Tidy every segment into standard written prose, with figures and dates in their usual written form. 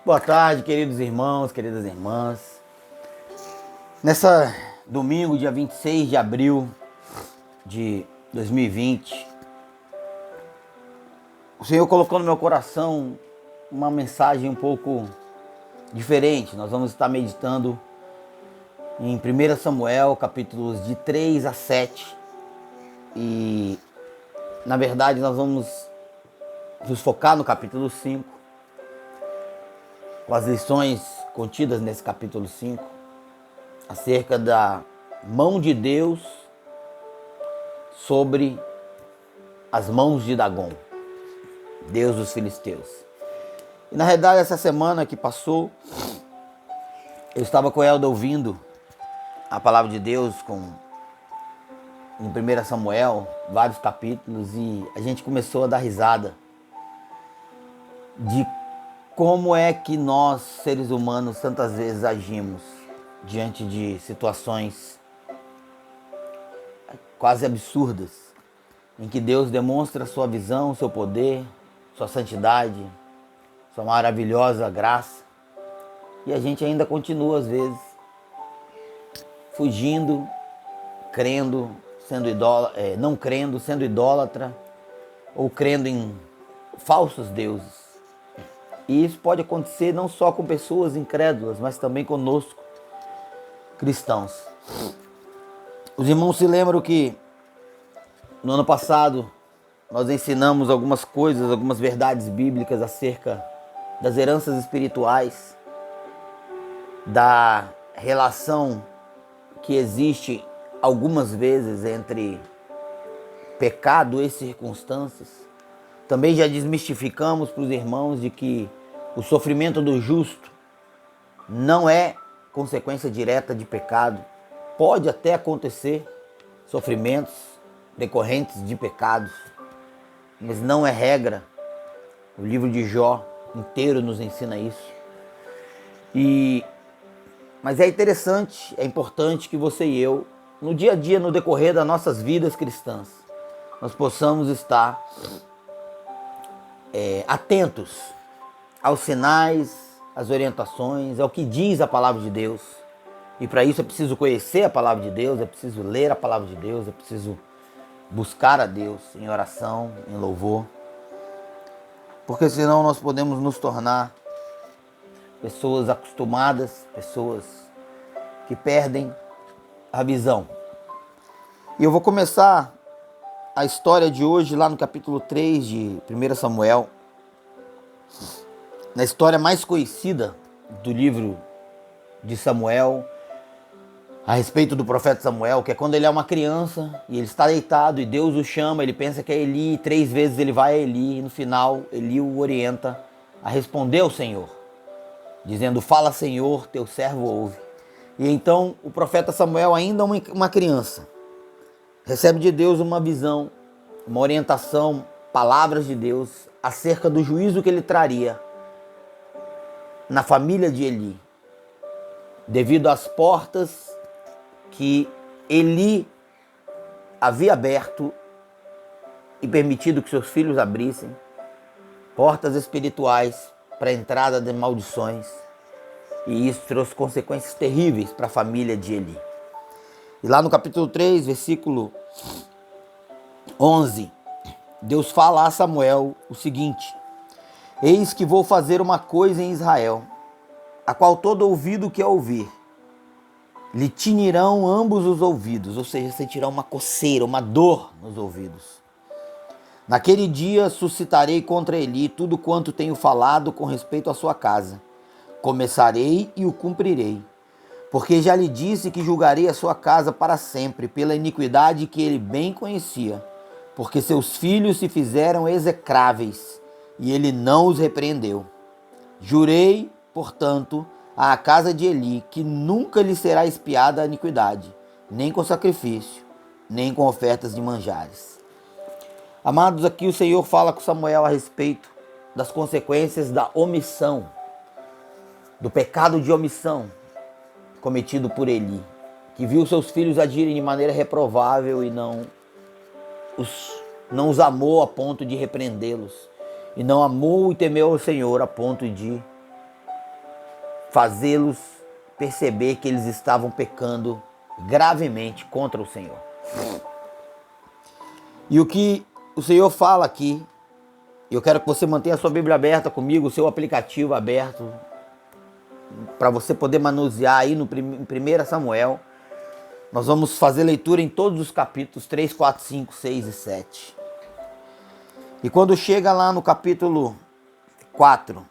Boa tarde, queridos irmãos, queridas irmãs. Nessa domingo, dia 26 de abril de 2020, o Senhor colocou no meu coração uma mensagem um pouco diferente. Nós vamos estar meditando em 1 Samuel, capítulos de 3 a 7. E, na verdade, nós vamos nos focar no capítulo 5, com as lições contidas nesse capítulo 5, acerca da mão de Deus sobre as mãos de Dagom, Deus dos filisteus. E na realidade, essa semana que passou, eu estava com o Helder ouvindo a palavra de Deus em 1 Samuel, vários capítulos, e a gente começou a dar risada de como é que nós, seres humanos, tantas vezes agimos diante de situações quase absurdas, em que Deus demonstra sua visão, seu poder, sua santidade, sua maravilhosa graça, e a gente ainda continua às vezes fugindo, crendo, não crendo, sendo idólatra, ou crendo em falsos deuses. E isso pode acontecer não só com pessoas incrédulas, mas também conosco, cristãos. Os irmãos se lembram que no ano passado nós ensinamos algumas coisas, algumas verdades bíblicas acerca das heranças espirituais, da relação que existe algumas vezes entre pecado e circunstâncias. Também já desmistificamos para os irmãos de que o sofrimento do justo não é consequência direta de pecado. Pode até acontecer sofrimentos decorrentes de pecados, mas não é regra. O livro de Jó inteiro nos ensina isso. Mas é interessante, é importante que você e eu, no dia a dia, no decorrer das nossas vidas cristãs, nós possamos estar atentos aos sinais, às orientações, ao que diz a palavra de Deus. E para isso é preciso conhecer a palavra de Deus, é preciso ler a palavra de Deus, é preciso buscar a Deus em oração, em louvor. Porque senão nós podemos nos tornar pessoas acostumadas, pessoas que perdem a visão. E eu vou começar a história de hoje lá no capítulo 3 de 1 Samuel, na história mais conhecida do livro de Samuel, a respeito do profeta Samuel, que é quando ele é uma criança e ele está deitado e Deus o chama, ele pensa que é Eli, e 3 vezes ele vai a Eli, e no final Eli o orienta a responder ao Senhor, dizendo: fala, Senhor, teu servo ouve. E então o profeta Samuel, ainda uma criança, recebe de Deus uma visão, uma orientação, palavras de Deus acerca do juízo que ele traria na família de Eli, devido às portas que Eli havia aberto e permitido que seus filhos abrissem, portas espirituais para a entrada de maldições, e isso trouxe consequências terríveis para a família de Eli. E lá no capítulo 3, versículo 11, Deus fala a Samuel o seguinte: eis que vou fazer uma coisa em Israel, a qual todo ouvido que ouvir, lhe tinirão ambos os ouvidos, ou seja, sentirão uma coceira, uma dor nos ouvidos. Naquele dia suscitarei contra Eli tudo quanto tenho falado com respeito à sua casa. Começarei e o cumprirei, porque já lhe disse que julgarei a sua casa para sempre, pela iniquidade que ele bem conhecia, porque seus filhos se fizeram execráveis, e ele não os repreendeu. Jurei, portanto, à casa de Eli, que nunca lhe será expiada a iniquidade, nem com sacrifício, nem com ofertas de manjares. Amados, aqui o Senhor fala com Samuel a respeito das consequências da omissão, do pecado de omissão cometido por Eli, que viu seus filhos agirem de maneira reprovável e não os amou a ponto de repreendê-los, e não amou e temeu ao Senhor a ponto de fazê-los perceber que eles estavam pecando gravemente contra o Senhor. E o que o Senhor fala aqui, eu quero que você mantenha a sua Bíblia aberta comigo, o seu aplicativo aberto, para você poder manusear aí em 1 Samuel. Nós vamos fazer leitura em todos os capítulos 3, 4, 5, 6 e 7. E quando chega lá no capítulo 4,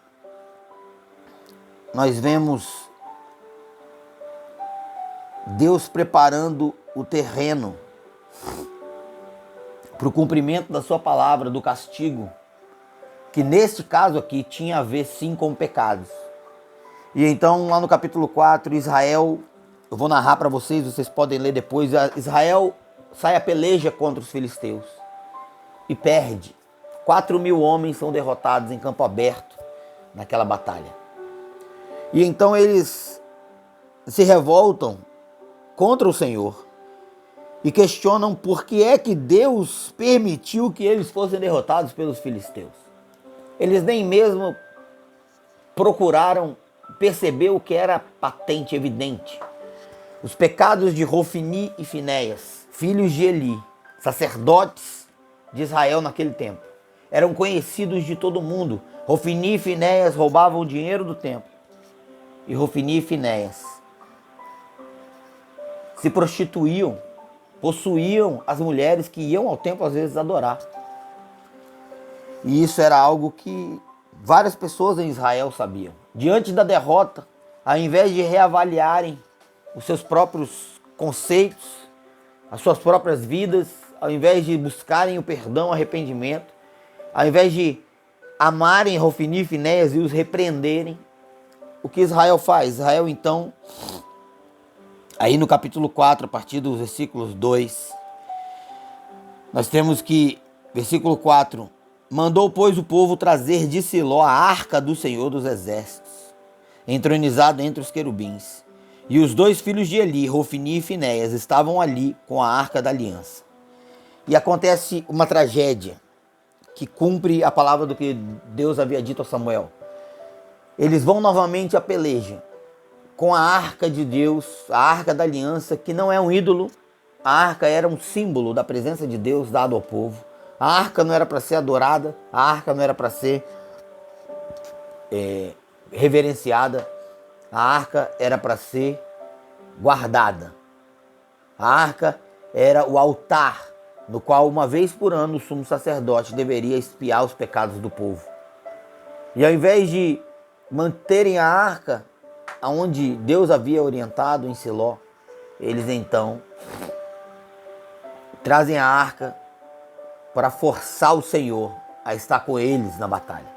nós vemos Deus preparando o terreno para o cumprimento da sua palavra, do castigo, que neste caso aqui tinha a ver sim com pecados. E então lá no capítulo 4, Israel, eu vou narrar para vocês, vocês podem ler depois, Israel sai a peleja contra os filisteus e perde. 4.000 homens são derrotados em campo aberto naquela batalha. E então eles se revoltam contra o Senhor e questionam por que é que Deus permitiu que eles fossem derrotados pelos filisteus. Eles nem mesmo procuraram perceber o que era patente, evidente. Os pecados de Hofni e Finéias, filhos de Eli, sacerdotes de Israel naquele tempo, eram conhecidos de todo mundo. Hofni e Finéias roubavam o dinheiro do templo. E Hofni e Finéias se prostituíam, possuíam as mulheres que iam ao templo às vezes adorar. E isso era algo que várias pessoas em Israel sabiam. Diante da derrota, ao invés de reavaliarem os seus próprios conceitos, as suas próprias vidas, ao invés de buscarem o perdão, o arrependimento, ao invés de amarem Hofni e Finéias e os repreenderem, o que Israel faz? Israel então, aí no capítulo 4, a partir dos versículos 2, nós temos que, versículo 4, mandou, pois, o povo trazer de Siló a arca do Senhor dos Exércitos, entronizada entre os querubins. E os 2 filhos de Eli, Hofni e Finéias, estavam ali com a arca da aliança. E acontece uma tragédia que cumpre a palavra do que Deus havia dito a Samuel. Eles vão novamente à peleja com a arca de Deus, a arca da aliança, que não é um ídolo. A arca era um símbolo da presença de Deus dado ao povo. A arca não era para ser adorada, a arca não era para ser reverenciada, a arca era para ser guardada. A arca era o altar no qual uma vez por ano o sumo sacerdote deveria expiar os pecados do povo. E ao invés de manterem a arca aonde Deus havia orientado em Siló, eles então trazem a arca para forçar o Senhor a estar com eles na batalha.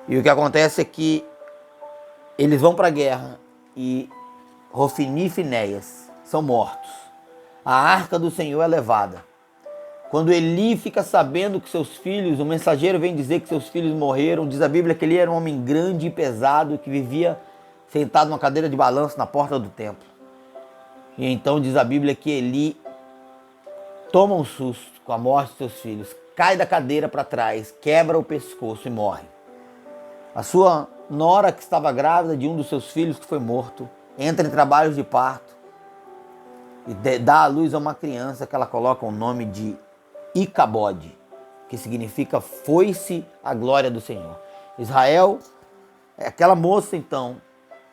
E o que acontece é que eles vão para a guerra e Hofni e Finéias são mortos. A arca do Senhor é levada. Quando Eli fica sabendo que seus filhos, o mensageiro vem dizer que seus filhos morreram, diz a Bíblia que ele era um homem grande e pesado que vivia sentado numa cadeira de balanço na porta do templo. E então diz a Bíblia que Eli toma um susto com a morte de seus filhos, cai da cadeira para trás, quebra o pescoço e morre. A sua nora, que estava grávida de um dos seus filhos que foi morto, entra em trabalhos de parto e dá à luz a uma criança que ela coloca o nome de Icabode, que significa foi-se a glória do Senhor. Israel, aquela moça então,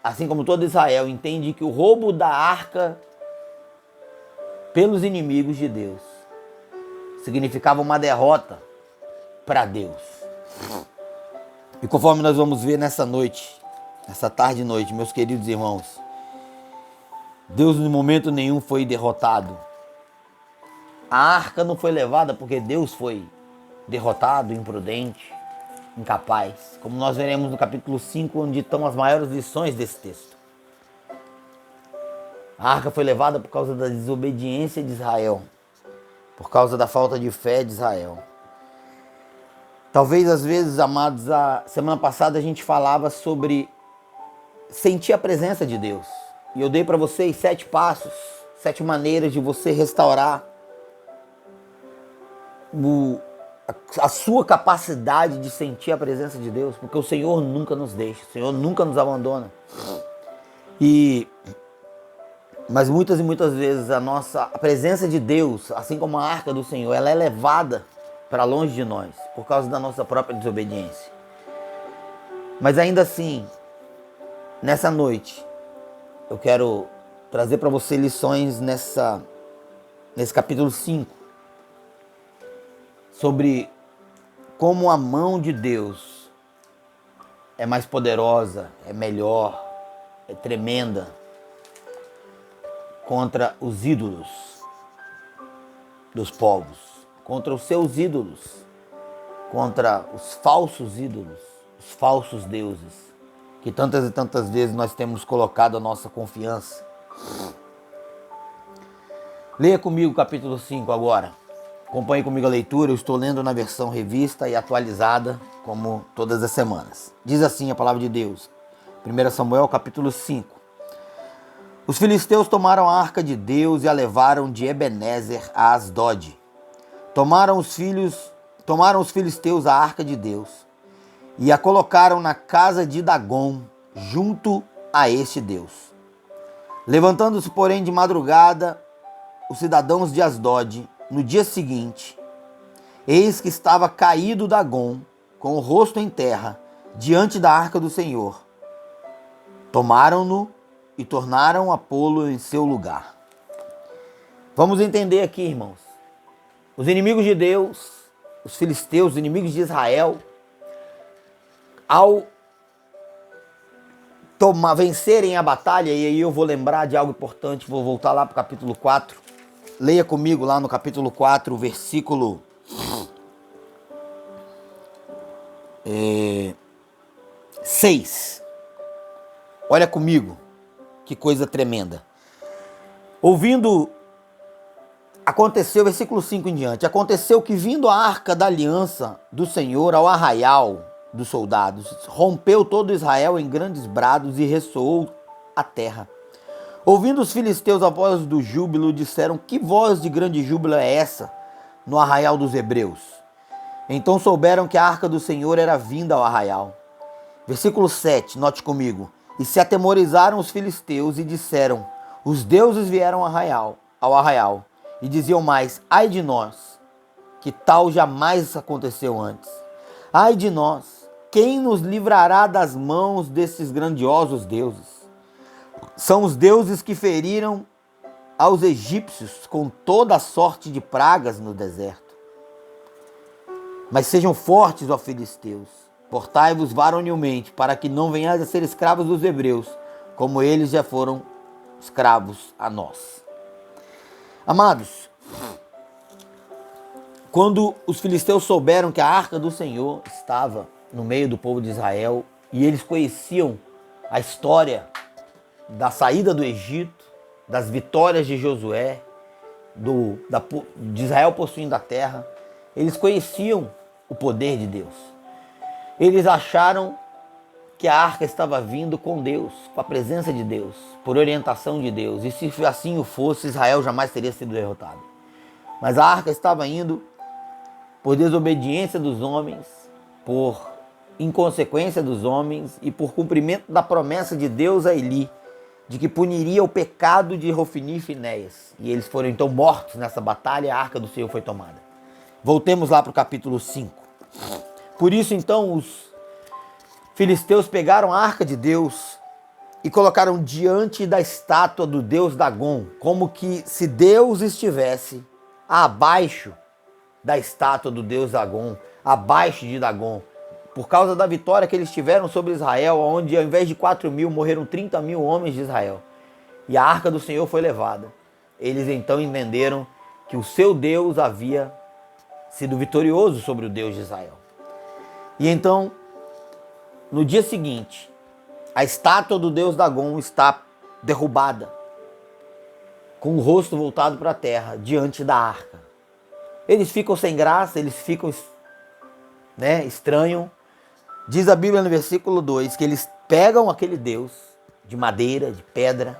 assim como todo Israel, entende que o roubo da arca pelos inimigos de Deus significava uma derrota para Deus. E conforme nós vamos ver nessa noite, nessa tarde e noite, meus queridos irmãos, Deus em momento nenhum foi derrotado. A arca não foi levada porque Deus foi derrotado, imprudente, incapaz, como nós veremos no capítulo 5, onde estão as maiores lições desse texto. A arca foi levada por causa da desobediência de Israel, por causa da falta de fé de Israel. Talvez às vezes, amados, a semana passada a gente falava sobre sentir a presença de Deus. E eu dei para vocês 7 passos, 7 maneiras de você restaurar a sua capacidade de sentir a presença de Deus, porque o Senhor nunca nos deixa, o Senhor nunca nos abandona. Mas muitas e muitas vezes a presença de Deus, assim como a arca do Senhor, ela é levada para longe de nós, por causa da nossa própria desobediência. Mas ainda assim, nessa noite, eu quero trazer para você lições nesse capítulo 5, sobre como a mão de Deus é mais poderosa, é melhor, é tremenda contra os ídolos dos povos, contra os seus ídolos, contra os falsos ídolos, os falsos deuses, que tantas e tantas vezes nós temos colocado a nossa confiança. Leia comigo o capítulo 5 agora. Acompanhe comigo a leitura, eu estou lendo na versão revista e atualizada, como todas as semanas. Diz assim a palavra de Deus, 1 Samuel capítulo 5. Os filisteus tomaram a arca de Deus e a levaram de Ebenezer a Asdod. Tomaram os filisteus a arca de Deus e a colocaram na casa de Dagom, junto a este Deus. Levantando-se, porém, de madrugada, os cidadãos de Asdod, no dia seguinte, eis que estava caído Dagom, com o rosto em terra, diante da arca do Senhor. Tomaram-no e tornaram a pô-lo em seu lugar. Vamos entender aqui, irmãos. Os inimigos de Deus, os filisteus, os inimigos de Israel, ao vencerem a batalha, e aí eu vou lembrar de algo importante, vou voltar lá para o capítulo 4. Leia comigo lá no capítulo 4, versículo 6. Olha comigo, que coisa tremenda. Aconteceu, versículo 5 em diante, aconteceu que vindo a arca da aliança do Senhor ao arraial dos soldados, rompeu todo Israel em grandes brados e ressoou a terra. Ouvindo os filisteus a voz do júbilo, disseram: que voz de grande júbilo é essa no arraial dos hebreus? Então souberam que a arca do Senhor era vinda ao arraial. Versículo 7, note comigo. E se atemorizaram os filisteus e disseram: os deuses vieram ao arraial. E diziam mais: ai de nós, que tal jamais aconteceu antes. Ai de nós, quem nos livrará das mãos desses grandiosos deuses? São os deuses que feriram aos egípcios com toda a sorte de pragas no deserto. Mas sejam fortes, ó filisteus, portai-vos varonilmente, para que não venhais a ser escravos dos hebreus, como eles já foram escravos a nós. Amados, quando os filisteus souberam que a arca do Senhor estava no meio do povo de Israel, e eles conheciam a história da saída do Egito, das vitórias de Josué, de Israel possuindo a terra, eles conheciam o poder de Deus. Eles acharam que a arca estava vindo com Deus, com a presença de Deus, por orientação de Deus. E se assim o fosse, Israel jamais teria sido derrotado. Mas a arca estava indo por desobediência dos homens, por inconsequência dos homens e por cumprimento da promessa de Deus a Eli, de que puniria o pecado de Hofni e Finéias. E eles foram então mortos nessa batalha e a arca do Senhor foi tomada. Voltemos lá para o capítulo 5. Por isso então os filisteus pegaram a arca de Deus e colocaram diante da estátua do deus Dagom, como que se Deus estivesse abaixo da estátua do deus Dagom, abaixo de Dagom, por causa da vitória que eles tiveram sobre Israel, onde ao invés de 4.000 morreram 30.000 homens de Israel. E a arca do Senhor foi levada. Eles então entenderam que o seu Deus havia sido vitorioso sobre o Deus de Israel. E então, no dia seguinte, a estátua do deus Dagom está derrubada, com o rosto voltado para a terra, diante da arca. Eles ficam sem graça, eles ficam estranham. Diz a Bíblia no versículo 2 que eles pegam aquele Deus de madeira, de pedra,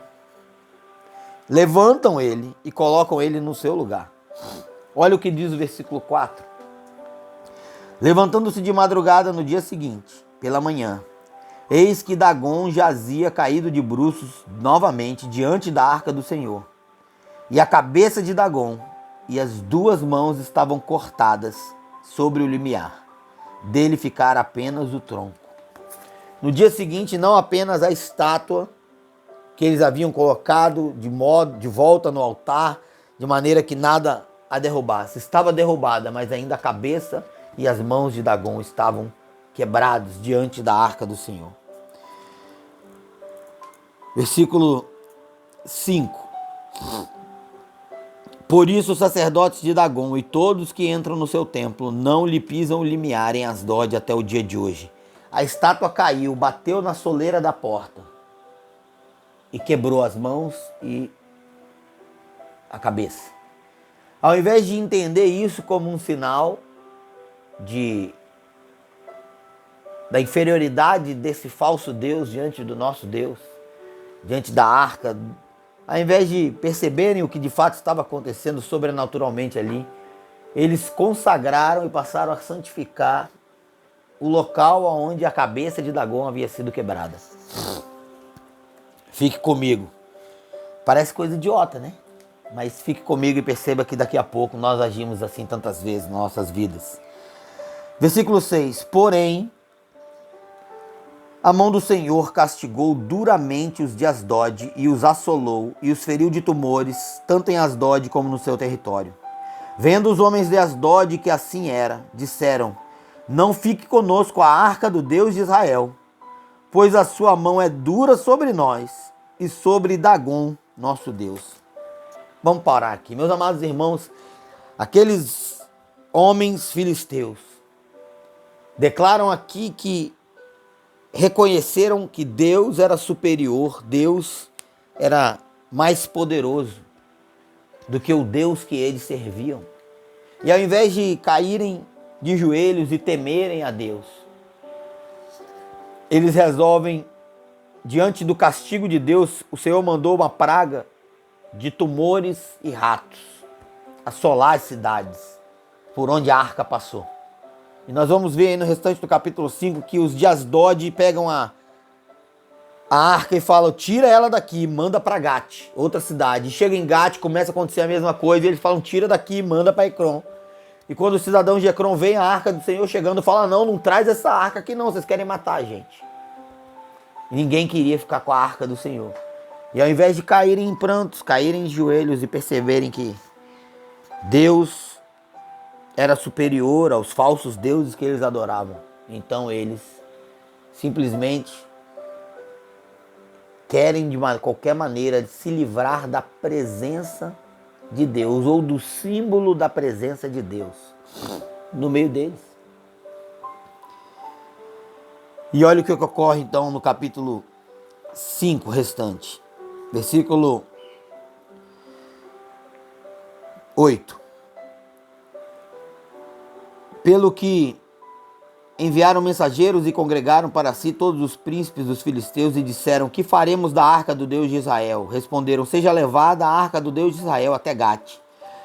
levantam ele e colocam ele no seu lugar. Olha o que diz o versículo 4. Levantando-se de madrugada no dia seguinte, pela manhã, eis que Dagom jazia caído de bruços novamente diante da arca do Senhor. E a cabeça de Dagom e as duas mãos estavam cortadas sobre o limiar. Dele ficara apenas o tronco. No dia seguinte, não apenas a estátua que eles haviam colocado de volta no altar, de maneira que nada a derrubasse. Estava derrubada, mas ainda a cabeça e as mãos de Dagom estavam quebrados diante da arca do Senhor. Versículo 5. Por isso os sacerdotes de Dagom e todos que entram no seu templo não lhe pisam o limiar em Asdod até o dia de hoje. A estátua caiu, bateu na soleira da porta e quebrou as mãos e a cabeça. Ao invés de entender isso como um sinal da inferioridade desse falso Deus diante do nosso Deus, diante da arca, ao invés de perceberem o que de fato estava acontecendo sobrenaturalmente ali, eles consagraram e passaram a santificar o local onde a cabeça de Dagom havia sido quebrada. Fique comigo. Parece coisa idiota, né? Mas fique comigo e perceba que daqui a pouco nós agimos assim tantas vezes nas nossas vidas. Versículo 6. Porém, a mão do Senhor castigou duramente os de Asdod e os assolou e os feriu de tumores, tanto em Asdod como no seu território. Vendo os homens de Asdod que assim era, disseram: não fique conosco a arca do Deus de Israel, pois a sua mão é dura sobre nós e sobre Dagom, nosso Deus. Vamos parar aqui. Meus amados irmãos, aqueles homens filisteus declaram aqui que reconheceram que Deus era superior, Deus era mais poderoso do que o Deus que eles serviam. E ao invés de caírem de joelhos e temerem a Deus, eles resolvem, diante do castigo de Deus, o Senhor mandou uma praga de tumores e ratos assolar as cidades por onde a arca passou. E nós vamos ver aí no restante do capítulo 5 que os de Asdod pegam a arca e falam: tira ela daqui, manda para Gate, outra cidade. E chega em Gate, começa a acontecer a mesma coisa, e eles falam: tira daqui, manda para Ecrom. E quando os cidadãos de Ecrom veem a arca do Senhor chegando, falam: não traz essa arca aqui não, vocês querem matar a gente. E ninguém queria ficar com a arca do Senhor. E ao invés de caírem em prantos, caírem de joelhos e perceberem que Deus era superior aos falsos deuses que eles adoravam, então eles simplesmente querem de qualquer maneira se livrar da presença de Deus ou do símbolo da presença de Deus no meio deles. E olha o que ocorre então no capítulo 5 restante, versículo 8. Pelo que enviaram mensageiros e congregaram para si todos os príncipes dos filisteus e disseram: que faremos da arca do Deus de Israel? Responderam: seja levada a arca do Deus de Israel até Gate,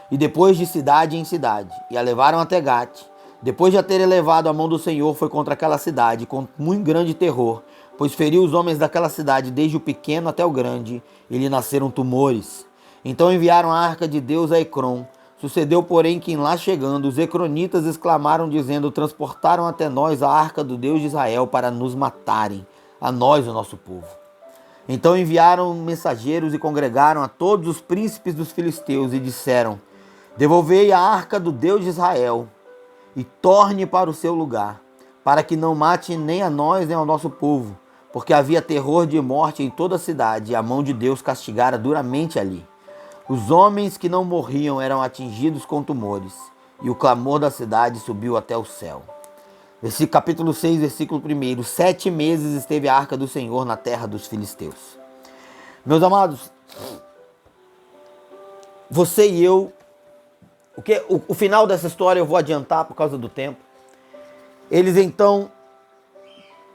e depois de cidade em cidade. E a levaram até Gate. Depois de a terem levado, a mão do Senhor foi contra aquela cidade com muito grande terror, pois feriu os homens daquela cidade, desde o pequeno até o grande, e lhe nasceram tumores. Então enviaram a arca de Deus a Ecrom. Sucedeu, porém, que lá chegando, os ecronitas exclamaram, dizendo: transportaram até nós a arca do Deus de Israel para nos matarem, a nós, o nosso povo. Então enviaram mensageiros e congregaram a todos os príncipes dos filisteus e disseram: devolvei a arca do Deus de Israel e torne para o seu lugar, para que não mate nem a nós nem ao nosso povo, porque havia terror de morte em toda a cidade, e a mão de Deus castigara duramente ali. Os homens que não morriam eram atingidos com tumores, e o clamor da cidade subiu até o céu. Capítulo 6, versículo 1. 7 meses esteve a arca do Senhor na terra dos filisteus. Meus amados, você e eu, o final dessa história eu vou adiantar por causa do tempo. Eles então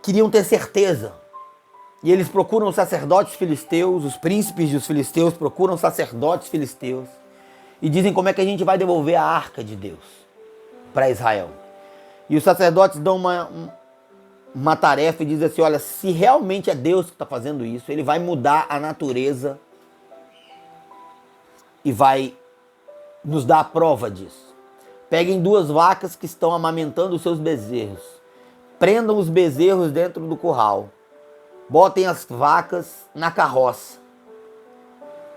queriam ter certeza. E eles procuram os sacerdotes filisteus, os príncipes dos filisteus procuram sacerdotes filisteus e dizem: como é que a gente vai devolver a arca de Deus para Israel? E os sacerdotes dão uma tarefa e dizem assim, olha, se realmente é Deus que está fazendo isso, ele vai mudar a natureza e vai nos dar a prova disso. Peguem 2 vacas que estão amamentando os seus bezerros. Prendam os bezerros dentro do curral. Botem as vacas na carroça.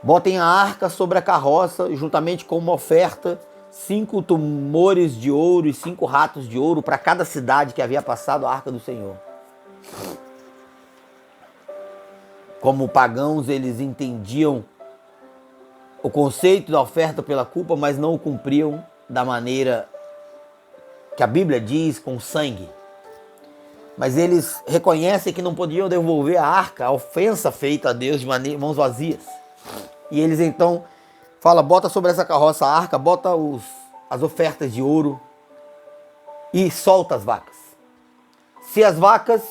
Botem a arca sobre a carroça, juntamente com uma oferta, 5 tumores de ouro e 5 ratos de ouro para cada cidade que havia passado a arca do Senhor. Como pagãos, eles entendiam o conceito da oferta pela culpa, mas não o cumpriam da maneira que a Bíblia diz, com sangue. Mas eles reconhecem que não podiam devolver a arca, a ofensa feita a Deus de mãos vazias. E eles então falam, bota sobre essa carroça a arca, bota as ofertas de ouro e solta as vacas. Se as vacas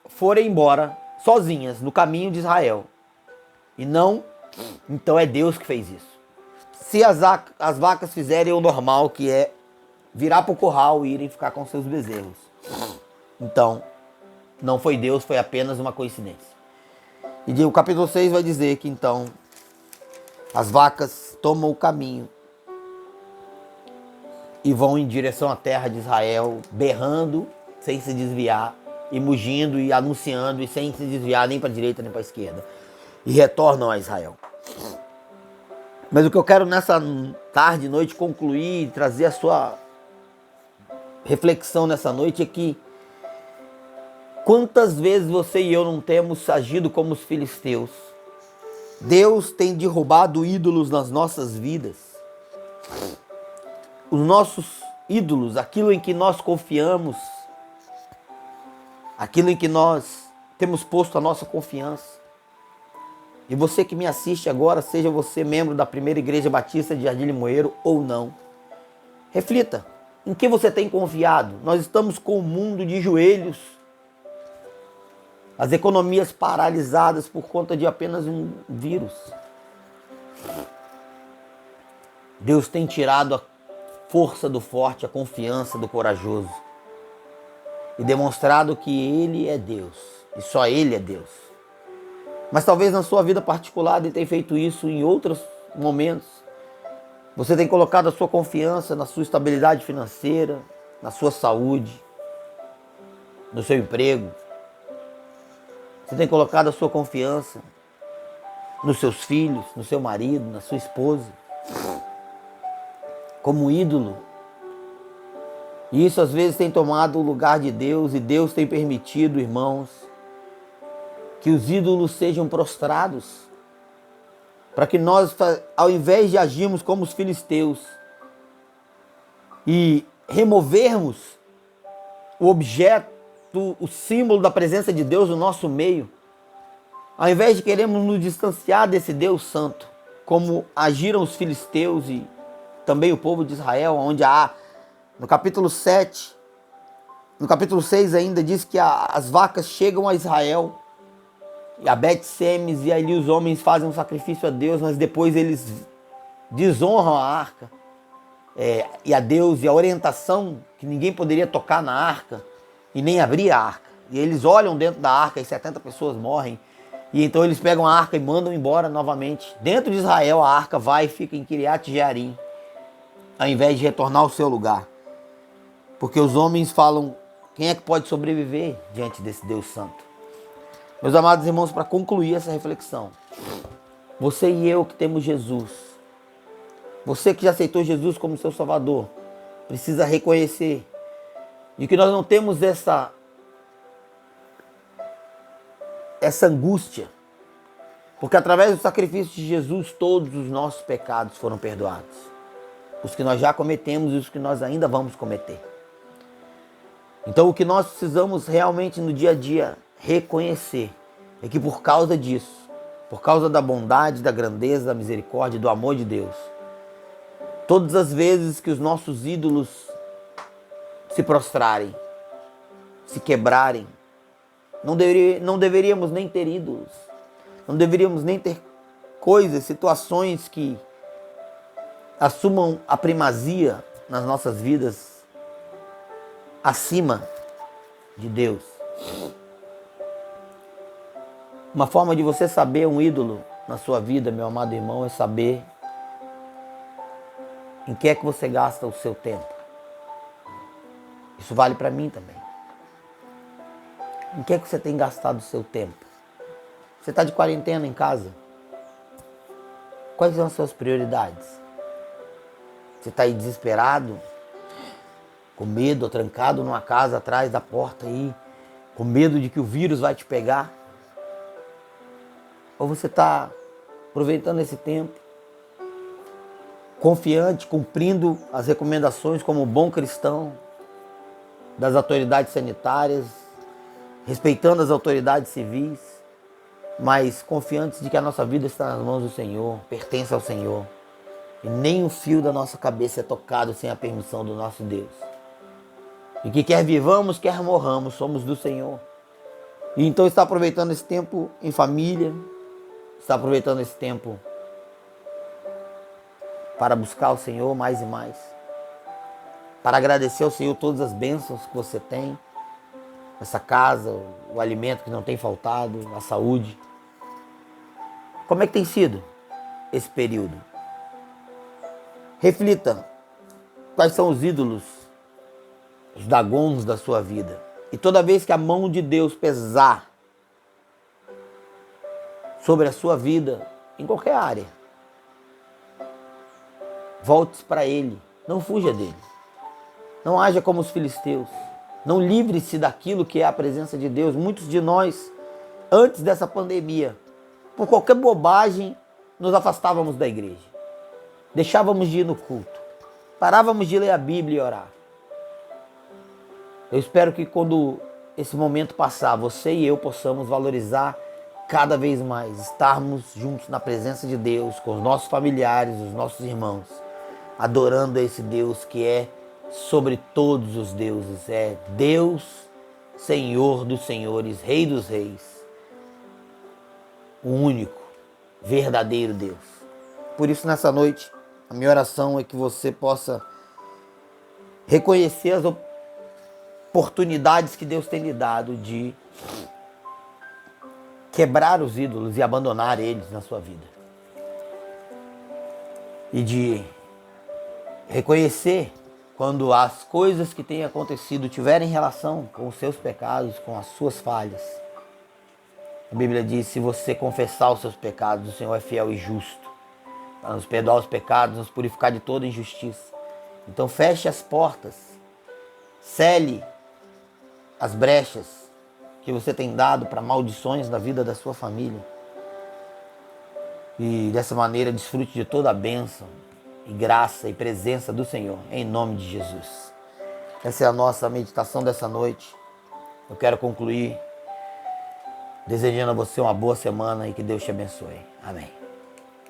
forem embora sozinhas no caminho de Israel, e não, então é Deus que fez isso. Se as vacas fizerem o normal, que é virar para o curral e irem ficar com seus bezerros, então não foi Deus, foi apenas uma coincidência. E o capítulo 6 vai dizer que então as vacas tomam o caminho e vão em direção à terra de Israel, berrando, sem se desviar, e mugindo e anunciando, e sem se desviar nem para a direita nem para a esquerda. E retornam a Israel. Mas o que eu quero nessa tarde, noite, concluir e trazer a sua reflexão nessa noite é que quantas vezes você e eu não temos agido como os filisteus? Deus tem derrubado ídolos nas nossas vidas. Os nossos ídolos, aquilo em que nós confiamos, aquilo em que nós temos posto a nossa confiança. E você que me assiste agora, seja você membro da Primeira Igreja Batista de Jardim Limoeiro ou não, reflita, em que você tem confiado? Nós estamos com o mundo de joelhos, as economias paralisadas por conta de apenas um vírus. Deus tem tirado a força do forte, a confiança do corajoso e demonstrado que Ele é Deus e só Ele é Deus. Mas talvez na sua vida particular Ele tenha feito isso em outros momentos. Você tem colocado a sua confiança na sua estabilidade financeira, na sua saúde, no seu emprego. Você tem colocado a sua confiança nos seus filhos, no seu marido, na sua esposa, como ídolo. E isso às vezes tem tomado o lugar de Deus, e Deus tem permitido, irmãos, que os ídolos sejam prostrados, para que nós, ao invés de agirmos como os filisteus e removermos o objeto, o símbolo da presença de Deus no nosso meio, ao invés de querermos nos distanciar desse Deus santo, como agiram os filisteus e também o povo de Israel, onde no capítulo 7, no capítulo 6 ainda diz que as vacas chegam a Israel, e a Bet-Semes, e ali os homens fazem um sacrifício a Deus, mas depois eles desonram a arca, e a Deus, e a orientação que ninguém poderia tocar na arca, e nem abrir a arca. E eles olham dentro da arca e 70 pessoas morrem, e então eles pegam a arca e mandam embora novamente. Dentro de Israel a arca vai e fica em Kiriat Jearim, ao invés de retornar ao seu lugar. Porque os homens falam, quem é que pode sobreviver diante desse Deus santo? Meus amados irmãos, para concluir essa reflexão, você e eu que temos Jesus, você que já aceitou Jesus como seu Salvador, precisa reconhecer de que nós não temos essa angústia, porque através do sacrifício de Jesus todos os nossos pecados foram perdoados, os que nós já cometemos e os que nós ainda vamos cometer. Então o que nós precisamos realmente no dia a dia reconhecer é que por causa disso, por causa da bondade, da grandeza, da misericórdia, do amor de Deus, todas as vezes que os nossos ídolos se prostrarem, se quebrarem, não deveríamos nem ter ídolos, não deveríamos nem ter coisas, situações que assumam a primazia nas nossas vidas, acima de Deus. Uma forma de você saber um ídolo na sua vida, meu amado irmão, é saber em que é que você gasta o seu tempo. Isso vale para mim também. Em que é que você tem gastado o seu tempo? Você está de quarentena em casa? Quais são as suas prioridades? Você está aí desesperado? Com medo, trancado numa casa atrás da porta aí? Com medo de que o vírus vai te pegar? Ou você está aproveitando esse tempo, confiante, cumprindo as recomendações como um bom cristão das autoridades sanitárias, respeitando as autoridades civis, mas confiantes de que a nossa vida está nas mãos do Senhor, pertence ao Senhor. E nem um fio da nossa cabeça é tocado sem a permissão do nosso Deus. E que quer vivamos, quer morramos, somos do Senhor. E então está aproveitando esse tempo em família, está aproveitando esse tempo para buscar o Senhor mais e mais, para agradecer ao Senhor todas as bênçãos que você tem, essa casa, o alimento que não tem faltado, a saúde. Como é que tem sido esse período? Reflita quais são os ídolos, os dagons da sua vida. E toda vez que a mão de Deus pesar sobre a sua vida, em qualquer área, volte para Ele, não fuja dele. Não haja como os filisteus. Não livre-se daquilo que é a presença de Deus. Muitos de nós, antes dessa pandemia, por qualquer bobagem, nos afastávamos da igreja. Deixávamos de ir no culto. Parávamos de ler a Bíblia e orar. Eu espero que quando esse momento passar, você e eu possamos valorizar cada vez mais, estarmos juntos na presença de Deus, com os nossos familiares, os nossos irmãos, adorando esse Deus que é sobre todos os deuses, é Deus, Senhor dos senhores, Rei dos reis, o único, verdadeiro Deus. Por isso, nessa noite, a minha oração é que você possa reconhecer as oportunidades que Deus tem lhe dado de quebrar os ídolos e abandonar eles na sua vida. E de reconhecer quando as coisas que têm acontecido tiverem relação com os seus pecados, com as suas falhas. A Bíblia diz, se você confessar os seus pecados, o Senhor é fiel e justo para nos perdoar os pecados, nos purificar de toda injustiça. Então feche as portas, cele as brechas que você tem dado para maldições na vida da sua família. E dessa maneira desfrute de toda a bênção e graça e presença do Senhor, em nome de Jesus. Essa é a nossa meditação dessa noite. Eu quero concluir desejando a você uma boa semana e que Deus te abençoe. Amém.